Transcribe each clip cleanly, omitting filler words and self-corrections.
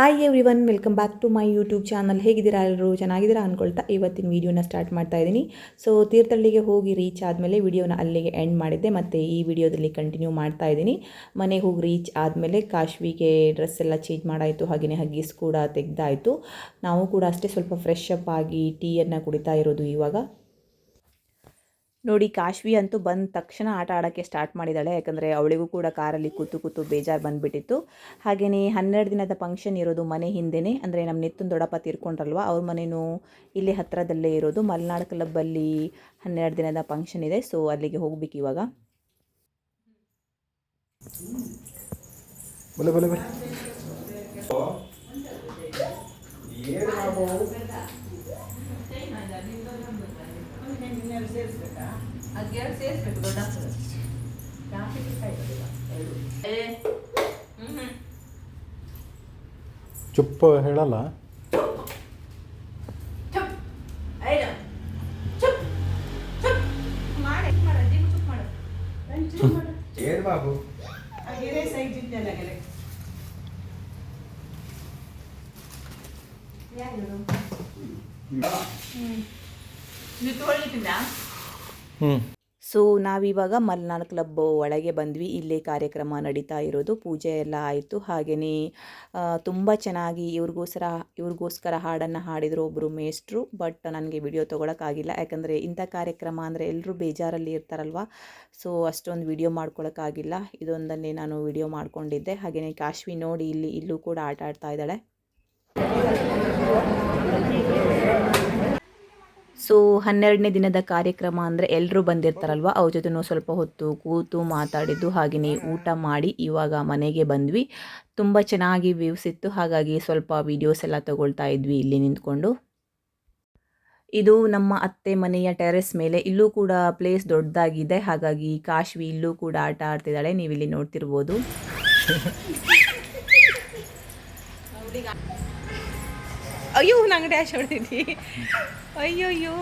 Hi everyone, welcome back to my YouTube channel. ಹೇಗಿದ್ದೀರಾ? ಎಲ್ಲರೂ ಚೆನ್ನಾಗಿದ್ದೀರಾ ಅಂದ್ಕೊಳ್ತಾ ಇವತ್ತಿನ ವೀಡಿಯೋನ ಸ್ಟಾರ್ಟ್ ಮಾಡ್ತಾ ಇದ್ದೀನಿ. ಸೊ ತೀರ್ಥಹಳ್ಳಿಗೆ ಹೋಗಿ ರೀಚ್ ಆದಮೇಲೆ ವಿಡಿಯೋನ ಅಲ್ಲಿಗೆ ಎಂಡ್ ಮಾಡಿದ್ದೆ, ಮತ್ತು ಈ ವಿಡಿಯೋದಲ್ಲಿ ಕಂಟಿನ್ಯೂ ಮಾಡ್ತಾ ಇದ್ದೀನಿ. ಮನೆಗೆ ಹೋಗಿ ರೀಚ್ ಆದಮೇಲೆ ಕಾಶ್ವಿಗೆ ಡ್ರೆಸ್ ಎಲ್ಲ ಚೇಂಜ್ ಮಾಡಾಯಿತು, ಹಾಗೆಯೇ ಹಗ್ಗೀಸ್ ಕೂಡ ತೆಗೆದಾಯಿತು. ನಾವು ಕೂಡ ಅಷ್ಟೇ ಸ್ವಲ್ಪ ಫ್ರೆಶ್ ಅಪ್ ಆಗಿ ಟೀಯನ್ನು ಕುಡಿತಾ ಇರೋದು ಇವಾಗ. ನೋಡಿ, ಕಾಶ್ವಿ ಅಂತೂ ಬಂದ ತಕ್ಷಣ ಆಟ ಆಡೋಕ್ಕೆ ಸ್ಟಾರ್ಟ್ ಮಾಡಿದ್ದಾಳೆ. ಯಾಕಂದರೆ ಅವಳಿಗೂ ಕೂಡ ಕಾರಲ್ಲಿ ಕೂತು ಬೇಜಾರು ಬಂದುಬಿಟ್ಟಿತ್ತು. ಹಾಗೆಯೇ 12 ದಿನದ ಫಂಕ್ಷನ್ ಇರೋದು ಮನೆ ಹಿಂದೆಯೇ, ಅಂದರೆ ನಮ್ಮ ನಿತ್ತನ್ ದೊಡ್ಡಪ್ಪ ತೀರ್ಕೊಂಡ್ರಲ್ವ, ಅವ್ರ ಮನೆಯೂ ಇಲ್ಲೇ ಹತ್ತಿರದಲ್ಲೇ ಇರೋದು. ಮಲೆನಾಡು ಕ್ಲಬ್ಬಲ್ಲಿ 12 ದಿನದ ಫಂಕ್ಷನ್ ಇದೆ. ಸೊ ಅಲ್ಲಿಗೆ ಹೋಗ್ಬೇಕು ಇವಾಗ. ಚುಪ್ಪ ಹೇಳಲ್ಲ. ಬಾಬು ಸೊ ನಾವಿವಾಗ ಮಲೆನಾಡು ಕ್ಲಬ್ ಒಳಗೆ ಬಂದ್ವಿ. ಇಲ್ಲೇ ಕಾರ್ಯಕ್ರಮ ನಡೀತಾ ಇರೋದು, ಪೂಜೆ ಎಲ್ಲ ಆಯಿತು. ಹಾಗೆಯೇ ತುಂಬ ಚೆನ್ನಾಗಿ ಇವ್ರಿಗೋಸ್ಕರ ಹಾಡನ್ನು ಹಾಡಿದರು ಒಬ್ಬರು ಮೇಷ್ಟ್ರು. ಬಟ್ ನನಗೆ ವಿಡಿಯೋ ತೊಗೊಳಕ್ಕಾಗಿಲ್ಲ, ಯಾಕಂದರೆ ಇಂಥ ಕಾರ್ಯಕ್ರಮ ಅಂದರೆ ಎಲ್ಲರೂ ಬೇಜಾರಲ್ಲಿ ಇರ್ತಾರಲ್ವ. ಸೊ ಅಷ್ಟೊಂದು ವಿಡಿಯೋ ಮಾಡ್ಕೊಳಕ್ಕಾಗಿಲ್ಲ. ಇದೊಂದನ್ನೇ ನಾನು ವಿಡಿಯೋ ಮಾಡ್ಕೊಂಡಿದ್ದೆ. ಹಾಗೆಯೇ ಕಾಶ್ವಿ ನೋಡಿ ಇಲ್ಲೂ ಕೂಡ ಆಟ ಆಡ್ತಾ ಇದ್ದಾಳೆ. ಸೊ 12ನೇ ದಿನದ ಕಾರ್ಯಕ್ರಮ ಅಂದರೆ ಎಲ್ಲರೂ ಬಂದಿರ್ತಾರಲ್ವ, ಅವ್ರ ಜೊತೆ ಸ್ವಲ್ಪ ಹೊತ್ತು ಕೂತು ಮಾತಾಡಿದ್ದು, ಹಾಗೆಯೇ ಊಟ ಮಾಡಿ ಇವಾಗ ಮನೆಗೆ ಬಂದ್ವಿ. ತುಂಬ ಚೆನ್ನಾಗಿ ವ್ಯೂಸ್ ಇತ್ತು, ಹಾಗಾಗಿ ಸ್ವಲ್ಪ ವೀಡಿಯೋಸ್ ಎಲ್ಲ ತಗೊಳ್ತಾ ಇದ್ವಿ ಇಲ್ಲಿ ನಿಂತ್ಕೊಂಡು. ಇದು ನಮ್ಮ ಅತ್ತೆ ಮನೆಯ ಟೆರೆಸ್ ಮೇಲೆ. ಇಲ್ಲೂ ಕೂಡ ಪ್ಲೇಸ್ ದೊಡ್ಡದಾಗಿದೆ, ಹಾಗಾಗಿ ಕಾಶ್ವಿ ಇಲ್ಲೂ ಕೂಡ ಆಟ ಆಡ್ತಿದ್ದಾಳೆ. ನೀವಿಲ್ಲಿ ನೋಡ್ತಿರ್ಬೋದು. ಅಯ್ಯೋ, ನಂಗೆ ಡ್ಯಾಶ್ ಹೊಡೆದಿದ್ದಿ. ಅಯ್ಯೋಯ್ಯೋ.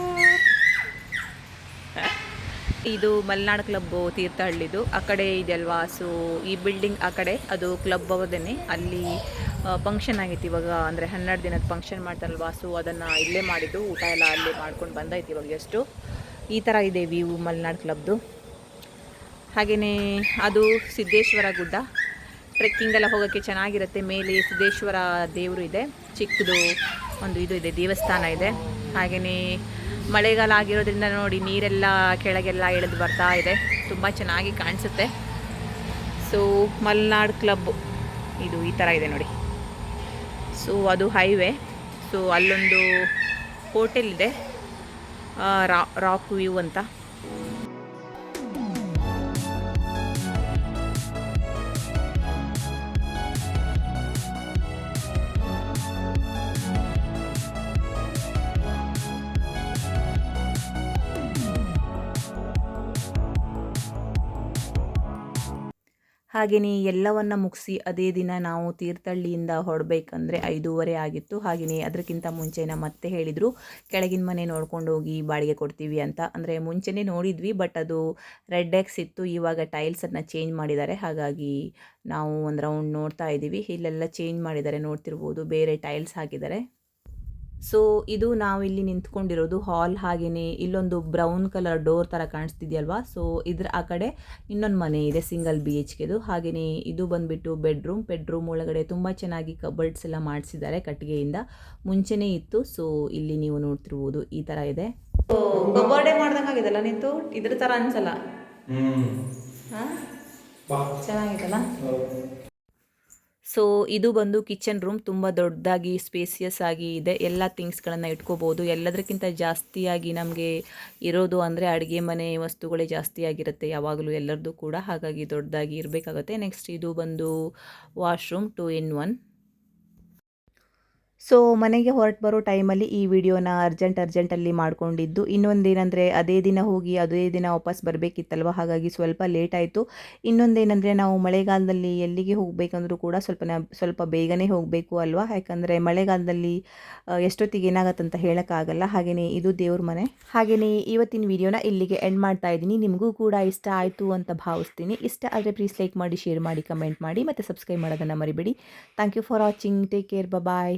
ಇದು ಮಲೆನಾಡು ಕ್ಲಬ್ಬು ತೀರ್ಥಹಳ್ಳಿದು. ಆ ಕಡೆ ಇದೆಯಲ್ವಾ, ಸೊ ಈ ಬಿಲ್ಡಿಂಗ್ ಆ ಕಡೆ ಅದು ಕ್ಲಬ್ ಅವದೇನೆ. ಅಲ್ಲಿ ಫಂಕ್ಷನ್ ಆಗಿತ್ತು ಇವಾಗ, ಅಂದರೆ 12 ದಿನದ ಫಂಕ್ಷನ್ ಮಾಡ್ತಾರಲ್ವಾ, ಸೊ ಅದನ್ನು ಇಲ್ಲೇ ಮಾಡಿದ್ದು. ಊಟ ಎಲ್ಲ ಅಲ್ಲೇ ಮಾಡ್ಕೊಂಡು ಬಂದಾಯ್ತು ಇವಾಗ. ಎಷ್ಟು ಈ ಥರ ಇದೆ ವ್ಯೂ ಮಲೆನಾಡು ಕ್ಲಬ್ದು. ಹಾಗೆಯೇ ಅದು ಸಿದ್ದೇಶ್ವರ ಗುಡ್ಡ. ಟ್ರೆಕ್ಕಿಂಗ್ ಎಲ್ಲ ಹೋಗೋಕ್ಕೆ ಚೆನ್ನಾಗಿರುತ್ತೆ. ಮೇಲೆ ಸಿದ್ದೇಶ್ವರ ದೇವರು ಇದೆ, ಚಿಕ್ಕದು ಒಂದು ಇದು ಇದೆ, ದೇವಸ್ಥಾನ ಇದೆ. ಹಾಗೆಯೇ ಮಳೆಗಾಲ ಆಗಿರೋದ್ರಿಂದ ನೋಡಿ ನೀರೆಲ್ಲ ಕೆಳಗೆಲ್ಲ ಇಳಿದು ಬರ್ತಾ ಇದೆ, ತುಂಬ ಚೆನ್ನಾಗಿ ಕಾಣಿಸುತ್ತೆ. ಸೊ ಮಲೆನಾಡು ಕ್ಲಬ್ ಇದು ಈ ಥರ ಇದೆ ನೋಡಿ. ಸೊ ಅದು ಹೈವೇ. ಸೊ ಅಲ್ಲೊಂದು ಹೋಟೆಲ್ ಇದೆ, ರಾಕ್ ವ್ಯೂ ಅಂತ. ಹಾಗೆಯೇ ಎಲ್ಲವನ್ನು ಮುಗಿಸಿ ಅದೇ ದಿನ ನಾವು ತೀರ್ಥಹಳ್ಳಿಯಿಂದ ಹೊರಡಬೇಕಂದ್ರೆ 5:30 ಆಗಿತ್ತು. ಹಾಗೆಯೇ ಅದಕ್ಕಿಂತ ಮುಂಚೆ ಮತ್ತೆ ಹೇಳಿದರು ಕೆಳಗಿನ ಮನೆ ನೋಡ್ಕೊಂಡು ಹೋಗಿ ಬಾಡಿಗೆ ಕೊಡ್ತೀವಿ ಅಂತ. ಅಂದರೆ ಮುಂಚೆನೇ ನೋಡಿದ್ವಿ, ಬಟ್ ಅದು ರೆಡ್ ಎಕ್ಸ್ ಇತ್ತು. ಇವಾಗ ಟೈಲ್ಸನ್ನು ಚೇಂಜ್ ಮಾಡಿದ್ದಾರೆ, ಹಾಗಾಗಿ ನಾವು ಒಂದು ರೌಂಡ್ ನೋಡ್ತಾ ಇದ್ದೀವಿ. ಇಲ್ಲೆಲ್ಲ ಚೇಂಜ್ ಮಾಡಿದ್ದಾರೆ, ನೋಡ್ತಿರ್ಬೋದು, ಬೇರೆ ಟೈಲ್ಸ್ ಹಾಕಿದ್ದಾರೆ. ಸೊ ಇದು ನಾವು ಇಲ್ಲಿ ನಿಂತ್ಕೊಂಡಿರೋದು ಹಾಲ್. ಹಾಗೆಯೇ ಇಲ್ಲೊಂದು ಬ್ರೌನ್ ಕಲರ್ ಡೋರ್ ಥರ ಕಾಣಿಸ್ತಿದೆಯಲ್ವಾ, ಸೊ ಇದ್ರ ಆ ಕಡೆ ಇನ್ನೊಂದು ಮನೆ ಇದೆ, ಸಿಂಗಲ್ BHKದು. ಹಾಗೆಯೇ ಇದು ಬಂದುಬಿಟ್ಟು ಬೆಡ್ರೂಮ್ ಒಳಗಡೆ ತುಂಬ ಚೆನ್ನಾಗಿ ಕಬರ್ಡ್ಸ್ ಎಲ್ಲ ಮಾಡಿಸಿದ್ದಾರೆ ಕಟ್ಟಿಗೆಯಿಂದ. ಮುಂಚೆನೇ ಇತ್ತು. ಸೊ ಇಲ್ಲಿ ನೀವು ನೋಡ್ತಿರ್ಬೋದು, ಈ ಥರ ಇದೆ. ಬರ್ಡೇ ಮಾಡ್ದಂಗೆ ಆಗಿದೆಲ್ಲ, ನಿಂತು ಇದ್ರ ಥರ ಅನ್ಸಲ್ಲ. ಚೆನ್ನಾಗಿದೆಲ್ಲ. ಸೊ ಇದು ಬಂದು ಕಿಚನ್ ರೂಮ್. ತುಂಬ ದೊಡ್ಡದಾಗಿ ಸ್ಪೇಸಿಯಸ್ ಆಗಿ ಇದೆ, ಎಲ್ಲ ಥಿಂಗ್ಸ್ಗಳನ್ನು ಇಟ್ಕೋಬೋದು. ಎಲ್ಲದಕ್ಕಿಂತ ಜಾಸ್ತಿಯಾಗಿ ನಮಗೆ ಇರೋದು ಅಂದರೆ ಅಡುಗೆ ಮನೆ ವಸ್ತುಗಳೇ ಜಾಸ್ತಿಯಾಗಿರುತ್ತೆ ಯಾವಾಗಲೂ ಎಲ್ಲರದ್ದು ಕೂಡ, ಹಾಗಾಗಿ ದೊಡ್ಡದಾಗಿ ಇರಬೇಕಾಗುತ್ತೆ. ನೆಕ್ಸ್ಟ್ ಇದು ಬಂದು ವಾಶ್ರೂಮ್ 2 in 1. ಸೊ ಮನೆಗೆ ಹೊರಟು ಬರೋ ಟೈಮಲ್ಲಿ ಈ ವಿಡಿಯೋನ ಅರ್ಜೆಂಟಲ್ಲಿ ಮಾಡ್ಕೊಂಡಿದ್ದು. ಇನ್ನೊಂದೇನೆಂದರೆ ಅದೇ ದಿನ ಹೋಗಿ ಅದೇ ದಿನ ವಾಪಸ್ ಬರಬೇಕಿತ್ತಲ್ವ, ಹಾಗಾಗಿ ಸ್ವಲ್ಪ ಲೇಟ್ ಆಯಿತು. ಇನ್ನೊಂದೇನೆಂದರೆ ನಾವು ಮಳೆಗಾಲದಲ್ಲಿ ಎಲ್ಲಿಗೆ ಹೋಗಬೇಕಂದ್ರೂ ಕೂಡ ಸ್ವಲ್ಪ ಬೇಗನೆ ಹೋಗಬೇಕು ಅಲ್ವಾ, ಯಾಕಂದರೆ ಮಳೆಗಾಲದಲ್ಲಿ ಎಷ್ಟೊತ್ತಿಗೆ ಏನಾಗತ್ತಂತ ಹೇಳೋಕ್ಕಾಗಲ್ಲ. ಹಾಗೆಯೇ ಇದು ದೇವ್ರ ಮನೆ. ಹಾಗೆಯೇ ಇವತ್ತಿನ ವಿಡಿಯೋನ ಇಲ್ಲಿಗೆ ಎಂಡ್ ಮಾಡ್ತಾ ಇದ್ದೀನಿ. ನಿಮಗೂ ಕೂಡ ಇಷ್ಟ ಆಯಿತು ಅಂತ ಭಾವಿಸ್ತೀನಿ. ಇಷ್ಟ ಆದರೆ ಪ್ಲೀಸ್ ಲೈಕ್ ಮಾಡಿ, ಶೇರ್ ಮಾಡಿ, ಕಮೆಂಟ್ ಮಾಡಿ ಮತ್ತು ಸಬ್ಸ್ಕ್ರೈಬ್ ಮಾಡೋದನ್ನು ಮರಿಬೇಡಿ. Thank you for watching. Take care. Bye.